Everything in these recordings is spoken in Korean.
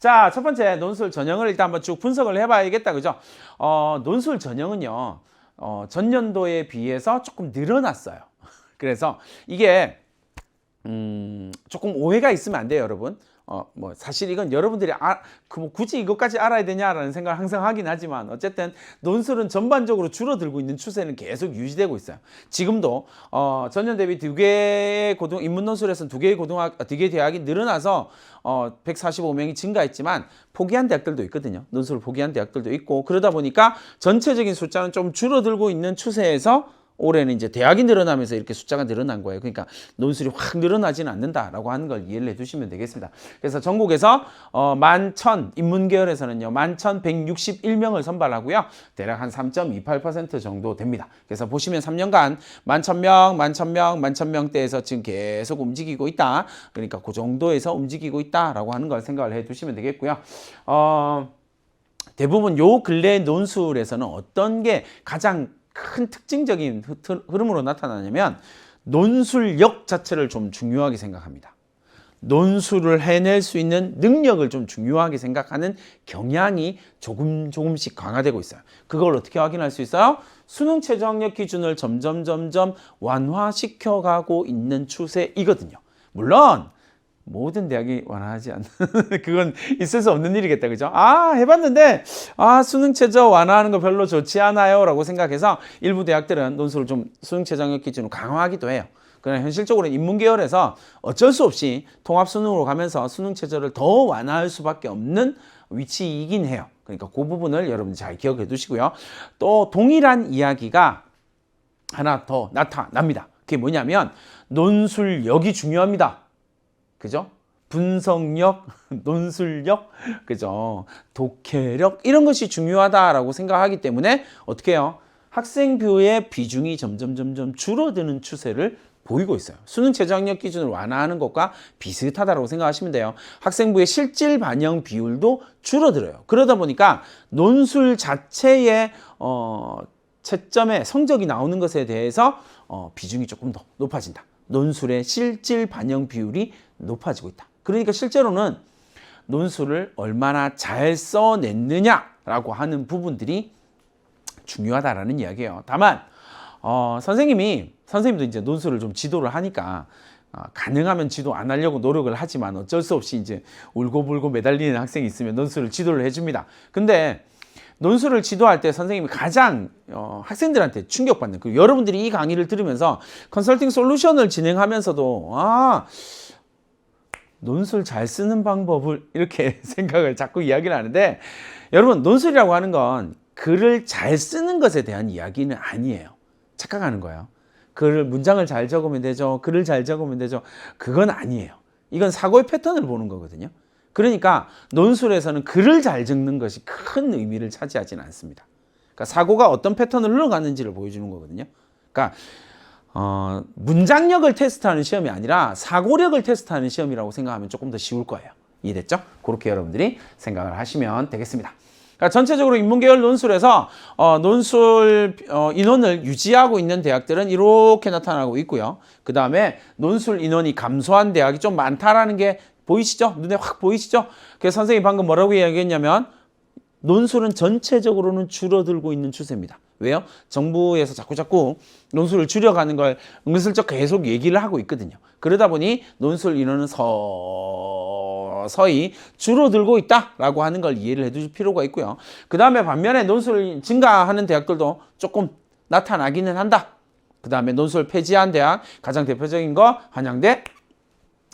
자, 첫 번째 논술 전형을 일단 한번 쭉 분석을 해봐야겠다, 그죠? 논술 전형은요, 전년도에 비해서 조금 늘어났어요. 그래서 이게 조금 오해가 있으면 안 돼요, 여러분. 사실 이건 여러분들이 뭐 굳이 이것까지 알아야 되냐라는 생각을 항상 하긴 하지만 어쨌든 논술은 전반적으로 줄어들고 있는 추세는 계속 유지되고 있어요. 지금도 전년 대비 두 개의 인문 논술에서는 두 개의 대학이 늘어나서 145명이 증가했지만 포기한 대학들도 있거든요. 논술을 포기한 대학들도 있고 그러다 보니까 전체적인 숫자는 좀 줄어들고 있는 추세에서 올해는 이제 대학이 늘어나면서 이렇게 숫자가 늘어난 거예요. 그러니까 논술이 확 늘어나지는 않는다라고 하는 걸 이해를 해두시면 되겠습니다. 그래서 전국에서 11,000 인문계열에서는요 11,161명을 선발하고요 대략 한 3.28% 정도 됩니다. 그래서 보시면 3년간 11,000명, 11,000명, 11,000명대에서 지금 계속 움직이고 있다. 그러니까 그 정도에서 움직이고 있다라고 하는 걸 생각을 해두시면 되겠고요. 대부분 요 근래 논술에서는 어떤 게 가장 큰 특징적인 흐름으로 나타나냐면 논술력 자체를 좀 중요하게 생각합니다. 논술을 해낼 수 있는 능력을 좀 중요하게 생각하는 경향이 조금씩 강화되고 있어요. 그걸 어떻게 확인할 수 있어요? 수능 최저 학력 기준을 점점 완화시켜 가고 있는 추세이거든요. 물론 모든 대학이 완화하지 않는 그건 있을 수 없는 일이겠다, 그죠? 해봤는데 수능 최저 완화하는 거 별로 좋지 않아요 라고 생각해서 일부 대학들은 논술을 좀 수능 최저 학력 기준으로 강화하기도 해요. 그러나 현실적으로 인문계열에서 어쩔 수 없이 통합수능으로 가면서 수능 최저를 더 완화할 수밖에 없는 위치이긴 해요. 그러니까 그 부분을 여러분 잘 기억해 두시고요. 또 동일한 이야기가 하나 더 나타납니다. 그게 뭐냐면 논술력이 중요합니다. 그죠? 분석력, 논술력, 그죠? 독해력 이런 것이 중요하다라고 생각하기 때문에 어떻게 해요? 학생부의 비중이 점점 줄어드는 추세를 보이고 있어요. 수능 최저 학력 기준을 완화하는 것과 비슷하다고 생각하시면 돼요. 학생부의 실질 반영 비율도 줄어들어요. 그러다 보니까 논술 자체의 채점에 성적이 나오는 것에 대해서 비중이 조금 더 높아진다. 논술의 실질 반영 비율이 높아지고 있다. 그러니까 실제로는 논술을 얼마나 잘 써냈느냐라고 하는 부분들이 중요하다라는 이야기예요. 다만 선생님도 이제 논술을 좀 지도를 하니까 가능하면 지도 안 하려고 노력을 하지만 어쩔 수 없이 이제 울고불고 매달리는 학생이 있으면 논술을 지도를 해줍니다. 근데 논술을 지도할 때 선생님이 가장 학생들한테 충격받는 그리고 여러분들이 이 강의를 들으면서 컨설팅 솔루션을 진행하면서도 논술 잘 쓰는 방법을 이렇게 생각을 자꾸 이야기를 하는데 여러분 논술이라고 하는 건 글을 잘 쓰는 것에 대한 이야기는 아니에요. 착각하는 거예요. 문장을 잘 적으면 되죠. 글을 잘 적으면 되죠. 그건 아니에요. 이건 사고의 패턴을 보는 거거든요. 그러니까 논술에서는 글을 잘 적는 것이 큰 의미를 차지하지는 않습니다. 그러니까 사고가 어떤 패턴을 흘러가는지를 보여주는 거거든요. 그러니까 문장력을 테스트하는 시험이 아니라 사고력을 테스트하는 시험이라고 생각하면 조금 더 쉬울 거예요. 이해됐죠? 그렇게 여러분들이 생각을 하시면 되겠습니다. 그러니까 전체적으로 인문계열 논술에서 논술 인원을 유지하고 있는 대학들은 이렇게 나타나고 있고요. 그 다음에 논술 인원이 감소한 대학이 좀 많다라는 게 보이시죠? 눈에 확 보이시죠? 그래서 선생님이 방금 뭐라고 이야기했냐면 논술은 전체적으로는 줄어들고 있는 추세입니다. 왜요? 정부에서 자꾸 논술을 줄여가는 걸 은근슬쩍 계속 얘기를 하고 있거든요. 그러다 보니 논술 인원은 서서히 줄어들고 있다라고 하는 걸 이해를 해두실 필요가 있고요. 그 다음에 반면에 논술 증가하는 대학들도 조금 나타나기는 한다. 그 다음에 논술 폐지한 대학 가장 대표적인 거 한양대,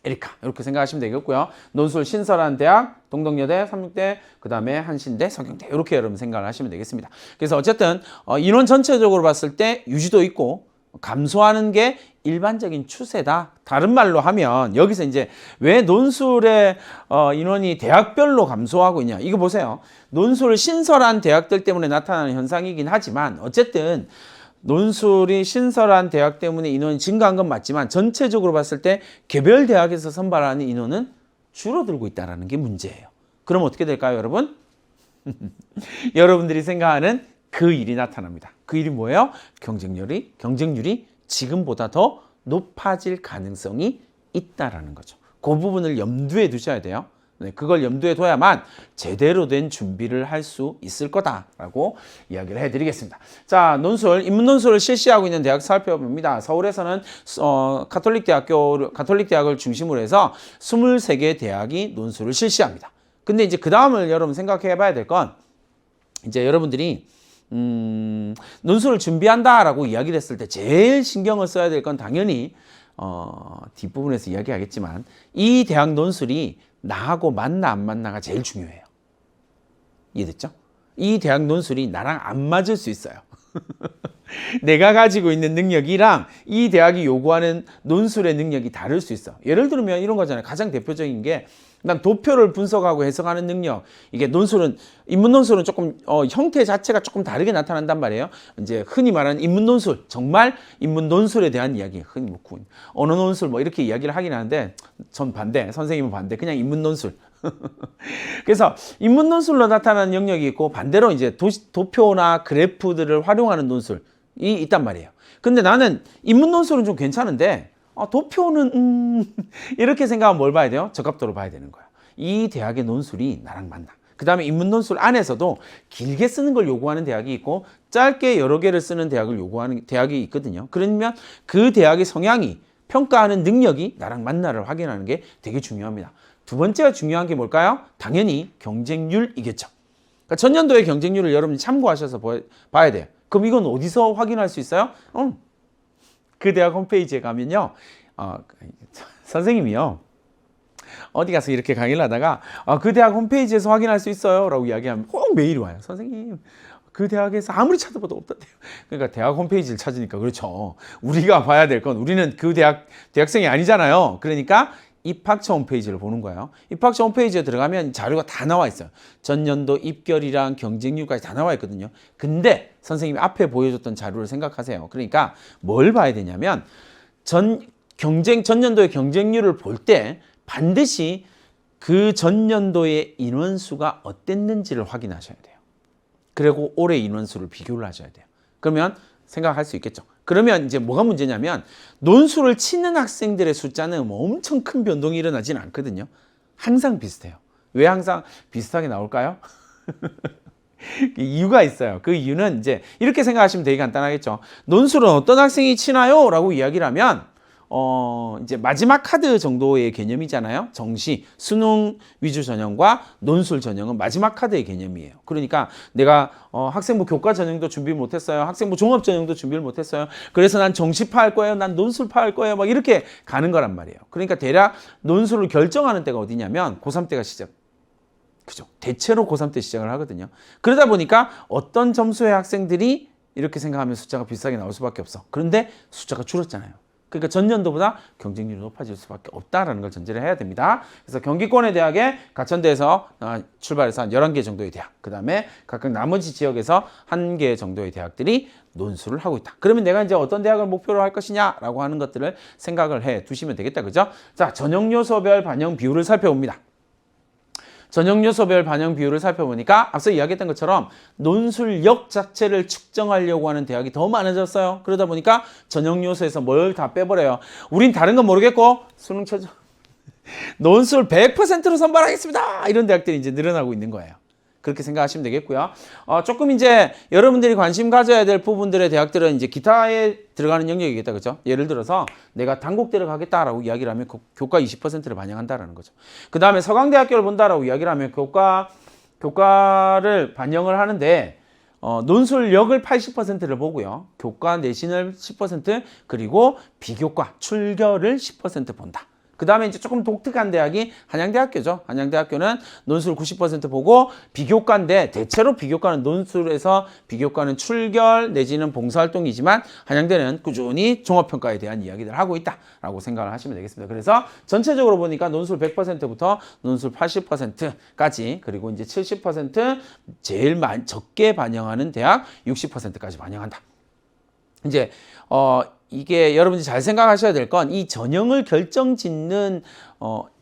에리카 이렇게 생각하시면 되겠고요. 논술 신설한 대학, 동덕여대, 삼육대, 그 다음에 한신대, 성경대 이렇게 여러분 생각을 하시면 되겠습니다. 그래서 어쨌든 인원 전체적으로 봤을 때 유지도 있고 감소하는 게 일반적인 추세다. 다른 말로 하면 여기서 이제 왜 논술의 인원이 대학별로 감소하고 있냐. 이거 보세요. 논술을 신설한 대학들 때문에 나타나는 현상이긴 하지만 어쨌든 논술이 신설한 대학 때문에 인원이 증가한 건 맞지만 전체적으로 봤을 때 개별 대학에서 선발하는 인원은 줄어들고 있다는 게 문제예요. 그럼 어떻게 될까요, 여러분? 여러분들이 생각하는 그 일이 나타납니다. 그 일이 뭐예요? 경쟁률이 지금보다 더 높아질 가능성이 있다라는 거죠. 그 부분을 염두에 두셔야 돼요. 네, 그걸 염두에 둬야만 제대로 된 준비를 할 수 있을 거다라고 이야기를 해드리겠습니다. 자, 인문 논술을 실시하고 있는 대학 살펴봅니다. 서울에서는 가톨릭 대학을 중심으로 해서 23개 대학이 논술을 실시합니다. 근데 이제 그 다음을 여러분 생각해 봐야 될 건, 이제 여러분들이 논술을 준비한다라고 이야기를 했을 때 제일 신경을 써야 될 건 당연히 뒷부분에서 이야기하겠지만 이 대학 논술이 나하고 맞나 안 맞나가 제일 중요해요. 이해됐죠? 이 대학 논술이 나랑 안 맞을 수 있어요. 내가 가지고 있는 능력이랑 이 대학이 요구하는 논술의 능력이 다를 수 있어. 예를 들면 이런 거잖아요. 가장 대표적인 게, 난 도표를 분석하고 해석하는 능력. 이게 인문 논술은 조금 형태 자체가 조금 다르게 나타난단 말이에요. 이제 흔히 말하는 인문 논술, 정말 인문 논술에 대한 이야기, 흔히 언어 논술 이렇게 이야기를 하긴 하는데 전 반대, 선생님은 반대, 그냥 인문 논술. 그래서 인문 논술로 나타나는 영역이 있고, 반대로 이제 도표나 그래프들을 활용하는 논술이 있단 말이에요. 근데 나는 인문 논술은 좀 괜찮은데 도표는 이렇게 생각하면 뭘 봐야 돼요? 저값도로 봐야 되는 거야. 이 대학의 논술이 나랑 맞나? 그 다음에 인문 논술 안에서도 길게 쓰는 걸 요구하는 대학이 있고 짧게 여러 개를 쓰는 대학을 요구하는 대학이 있거든요. 그러면 그 대학의 성향이, 평가하는 능력이 나랑 맞나를 확인하는 게 되게 중요합니다. 두 번째가 중요한 게 뭘까요? 당연히 경쟁률이겠죠. 그러니까 전년도의 경쟁률을 여러분이 참고하셔서 봐야 돼요. 그럼 이건 어디서 확인할 수 있어요? 그 대학 홈페이지에 가면요, 선생님이요, 어디 가서 이렇게 강의를 하다가 그 대학 홈페이지에서 확인할 수 있어요 라고 이야기하면 꼭 메일이 와요. 선생님, 그 대학에서 아무리 찾아봐도 없던데요. 그러니까 대학 홈페이지를 찾으니까, 그렇죠, 우리가 봐야 될 건, 우리는 그 대학생이 아니잖아요. 그러니까 입학처 홈페이지를 보는 거예요. 입학처 홈페이지에 들어가면 자료가 다 나와 있어요. 전년도 입결이랑 경쟁률까지 다 나와 있거든요. 근데 선생님이 앞에 보여줬던 자료를 생각하세요. 그러니까 뭘 봐야 되냐면, 전년도의 경쟁률을 볼 때 반드시 그 전년도의 인원수가 어땠는지를 확인하셔야 돼요. 그리고 올해 인원수를 비교를 하셔야 돼요. 그러면 생각할 수 있겠죠. 그러면 이제 뭐가 문제냐면, 논술을 치는 학생들의 숫자는 엄청 큰 변동이 일어나지는 않거든요. 항상 비슷해요. 왜 항상 비슷하게 나올까요? 이유가 있어요. 그 이유는 이제 이렇게 생각하시면 되게 간단하겠죠. 논술은 어떤 학생이 치나요? 라고 이야기를 하면 이제 마지막 카드 정도의 개념이잖아요. 정시, 수능 위주 전형과 논술 전형은 마지막 카드의 개념이에요. 그러니까 내가 학생부 교과 전형도 준비 못했어요. 학생부 종합 전형도 준비를 못했어요. 그래서 난 정시파 할 거예요. 난 논술파 할 거예요. 막 이렇게 가는 거란 말이에요. 그러니까 대략 논술을 결정하는 때가 어디냐면 고3 때가 시작. 그죠? 대체로 고3 때 시작을 하거든요. 그러다 보니까 어떤 점수의 학생들이 이렇게 생각하면 숫자가 비슷하게 나올 수밖에 없어. 그런데 숫자가 줄었잖아요. 그러니까 전년도보다 경쟁률이 높아질 수밖에 없다라는 걸 전제를 해야 됩니다. 그래서 경기권의 대학에 가천대에서 출발해서 한 11개 정도의 대학, 그 다음에 각각 나머지 지역에서 1개 정도의 대학들이 논술을 하고 있다. 그러면 내가 이제 어떤 대학을 목표로 할 것이냐라고 하는 것들을 생각을 해 두시면 되겠다. 그죠? 자, 전형 요소별 반영 비율을 살펴봅니다. 전형 요소별 반영 비율을 살펴보니까 앞서 이야기했던 것처럼 논술력 자체를 측정하려고 하는 대학이 더 많아졌어요. 그러다 보니까 전형 요소에서 뭘 다 빼버려요. 우린 다른 건 모르겠고 수능 최저 논술 100%로 선발하겠습니다. 이런 대학들이 이제 늘어나고 있는 거예요. 그렇게 생각하시면 되겠고요. 조금 이제 여러분들이 관심 가져야 될 부분들의 대학들은 이제 기타에 들어가는 영역이겠다. 그죠? 예를 들어서 내가 단국대를 가겠다라고 이야기를 하면 교과 20%를 반영한다라는 거죠. 그 다음에 서강대학교를 본다라고 이야기를 하면 교과를 반영을 하는데 논술력을 80%를 보고요. 교과 내신을 10%, 그리고 비교과 출결을 10% 본다. 그 다음에 이제 조금 독특한 대학이 한양대학교죠. 한양대학교는 논술 90% 보고 비교과인데, 대체로 비교과는 논술에서 비교과는 출결 내지는 봉사활동이지만 한양대는 꾸준히 종합평가에 대한 이야기를 하고 있다라고 생각을 하시면 되겠습니다. 그래서 전체적으로 보니까 논술 100%부터 논술 80%까지, 그리고 이제 70% 제일 적게 반영하는 대학 60%까지 반영한다. 이제 이게 여러분들이 잘 생각하셔야 될 건, 이 전형을 결정짓는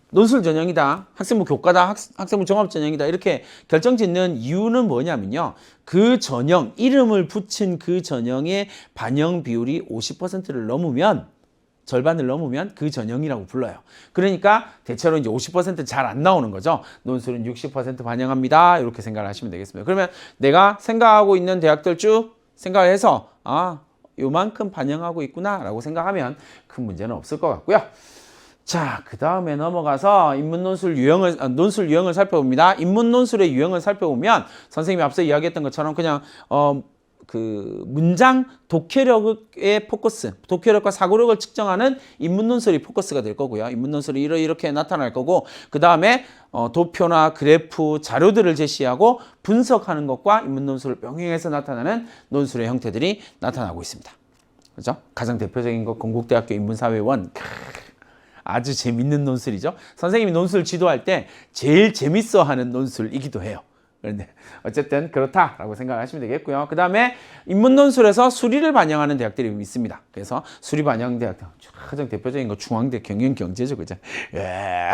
논술 전형이다, 학생부 교과다, 학생부 종합 전형이다, 이렇게 결정짓는 이유는 뭐냐면요, 그 전형, 이름을 붙인 그 전형의 반영 비율이 50%를 넘으면 절반을 넘으면 그 전형이라고 불러요. 그러니까 대체로 이제 50% 잘 안 나오는 거죠. 논술은 60% 반영합니다. 이렇게 생각을 하시면 되겠습니다. 그러면 내가 생각하고 있는 대학들 쭉 생각을 해서 요만큼 반영하고 있구나라고 생각하면 큰 문제는 없을 것 같고요. 자, 그 다음에 넘어가서 논술 유형을 살펴봅니다. 인문 논술의 유형을 살펴보면 선생님이 앞서 이야기했던 것처럼 그냥 그 문장 독해력의 포커스, 독해력과 사고력을 측정하는 인문 논술이 포커스가 될 거고요. 인문 논술이 이렇게 나타날 거고, 그 다음에 도표나 그래프, 자료들을 제시하고 분석하는 것과 인문 논술을 병행해서 나타나는 논술의 형태들이 나타나고 있습니다. 그렇죠? 가장 대표적인 것 건국대학교 인문사회원. 아주 재밌는 논술이죠. 선생님이 논술 지도할 때 제일 재밌어하는 논술이기도 해요. 그런데 어쨌든 그렇다라고 생각하시면 되겠고요. 그 다음에 인문논술에서 수리를 반영하는 대학들이 있습니다. 그래서 수리 반영 대학 가장 대표적인 거 중앙대 경영경제죠, 그죠? 예.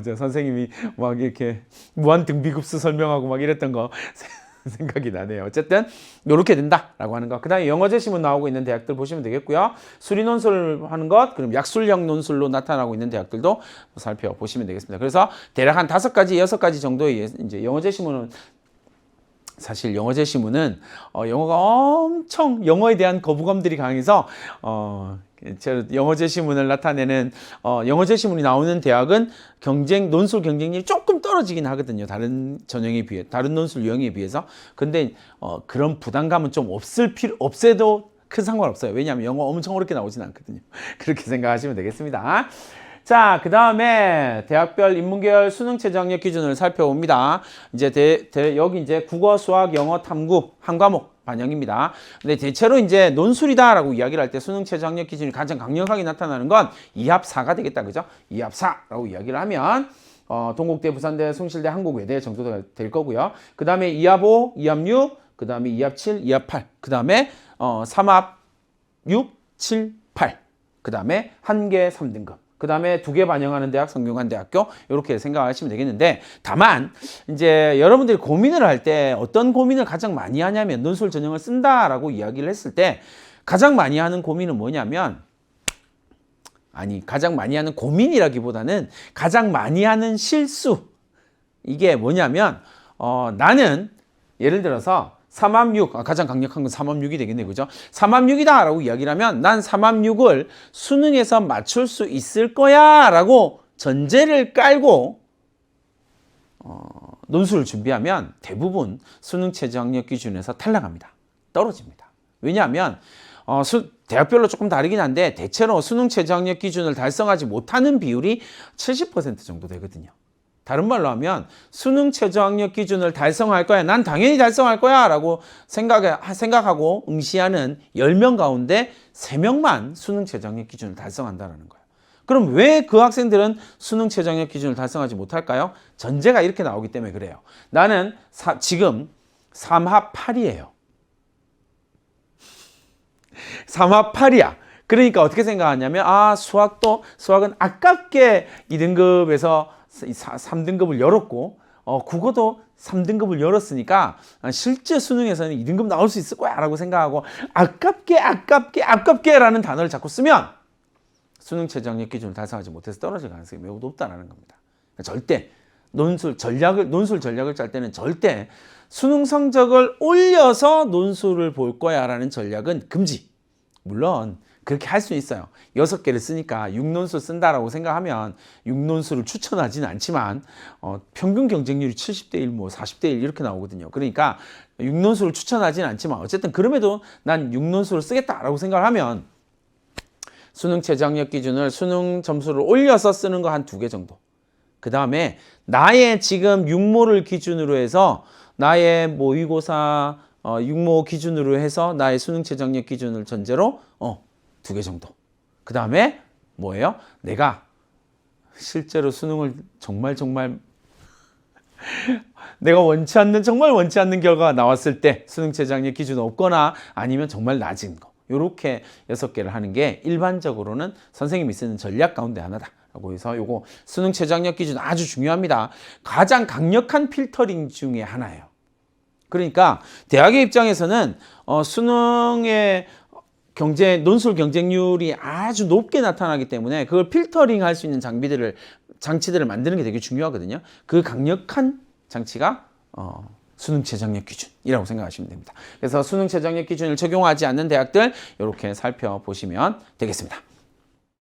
저 선생님이 막 이렇게 무한 등비급수 설명하고 막 이랬던 거 생각이 나네요. 어쨌든 이렇게 된다라고 하는 거. 그 다음에 영어 제시문 나오고 있는 대학들 보시면 되겠고요. 수리 논술 하는 것, 그럼 약술형 논술로 나타나고 있는 대학들도 살펴보시면 되겠습니다. 그래서 대략 한 5가지, 6가지 정도의 이제 영어 제시문은 사실 영어 제시문은 영어가 엄청 영어에 대한 거부감들이 강해서 영어 제시문을 나타내는 영어 제시문이 나오는 대학은 논술 경쟁률이 조금 떨어지긴 하거든요. 다른 전형에 비해, 다른 논술 유형에 비해서. 근데 그런 부담감은 좀 없애도 큰 상관없어요. 왜냐하면 영어 엄청 어렵게 나오진 않거든요. 그렇게 생각하시면 되겠습니다. 자, 그 다음에 대학별 인문계열 수능 최저 학력 기준을 살펴봅니다. 이제 여기 이제 국어, 수학, 영어, 탐구 한 과목 반영입니다. 근데 대체로 이제 논술이다라고 이야기를 할 때 수능 최저 학력 기준이 가장 강력하게 나타나는 건 2합 4가 되겠다, 그죠? 2합 4라고 이야기를 하면 동국대, 부산대, 숭실대, 한국외대 정도가 될 거고요. 그 다음에 2합 5, 2합 6, 그 다음에 2합 7, 2합 8, 그 다음에 3합 6, 7, 8, 그 다음에 1개 3등급. 그 다음에 2개 반영하는 대학, 성균관대학교 이렇게 생각하시면 되겠는데, 다만 이제 여러분들이 고민을 할 때 어떤 고민을 가장 많이 하냐면 논술 전형을 쓴다라고 이야기를 했을 때 가장 많이 하는 고민은 뭐냐면 가장 많이 하는 고민이라기보다는 가장 많이 하는 실수, 이게 뭐냐면 나는 예를 들어서 3합 6, 가장 강력한 건 3합 6이 되겠네, 그죠? 3합 6이다 라고 이야기를 하면 난 3합 6을 수능에서 맞출 수 있을 거야 라고 전제를 깔고 논술을 준비하면 대부분 수능 최저 학력 기준에서 탈락합니다. 떨어집니다. 왜냐하면 대학별로 조금 다르긴 한데 대체로 수능 최저 학력 기준을 달성하지 못하는 비율이 70% 정도 되거든요. 다른 말로 하면 수능 최저 학력 기준을 달성할 거야, 난 당연히 달성할 거야 라고 생각하고 응시하는 10명 가운데 3명만 수능 최저 학력 기준을 달성한다는 거예요. 그럼 왜 그 학생들은 수능 최저 학력 기준을 달성하지 못할까요? 전제가 이렇게 나오기 때문에 그래요. 나는 지금 3합 8이에요. 3합 8이야. 그러니까 어떻게 생각하냐면 수학은 아깝게 2등급에서 3등급을 열었고 국어도 3등급을 열었으니까 실제 수능에서는 2등급 나올 수 있을 거야 라고 생각하고 아깝게 라는 단어를 자꾸 쓰면 수능 최저 학력 기준을 달성하지 못해서 떨어질 가능성이 매우 높다는 겁니다. 절대 논술 전략을 짤 때는 절대 수능 성적을 올려서 논술을 볼 거야 라는 전략은 금지. 물론 그렇게 할 수 있어요. 6개를 쓰니까 6논술 쓴다라고 생각하면 6논술을 추천하지는 않지만 평균 경쟁률이 70대 1, 40대 1 이렇게 나오거든요. 그러니까 6논술을 추천하지는 않지만 어쨌든 그럼에도 난 6논술을 쓰겠다라고 생각을 하면 수능 최저 학력 기준을 수능 점수를 올려서 쓰는 거 한 2개 정도. 그 다음에 나의 지금 육모를 기준으로 해서 나의 모의고사 육모 기준으로 해서 나의 수능 최저 학력 기준을 전제로 2개 정도. 그 다음에 뭐예요? 내가 실제로 수능을 정말 내가 정말 원치 않는 결과가 나왔을 때 수능 최저 학력 기준 없거나 아니면 정말 낮은 거. 요렇게 6개를 하는 게 일반적으로는 선생님이 쓰는 전략 가운데 하나다라고 해서 요거 수능 최저 학력 기준 아주 중요합니다. 가장 강력한 필터링 중에 하나예요. 그러니까 대학의 입장에서는 수능에 논술 경쟁률이 아주 높게 나타나기 때문에 그걸 필터링 할 수 있는 장치들을 만드는 게 되게 중요하거든요. 그 강력한 장치가 수능 최저학력 기준이라고 생각하시면 됩니다. 그래서 수능 최저학력 기준을 적용하지 않는 대학들 이렇게 살펴보시면 되겠습니다.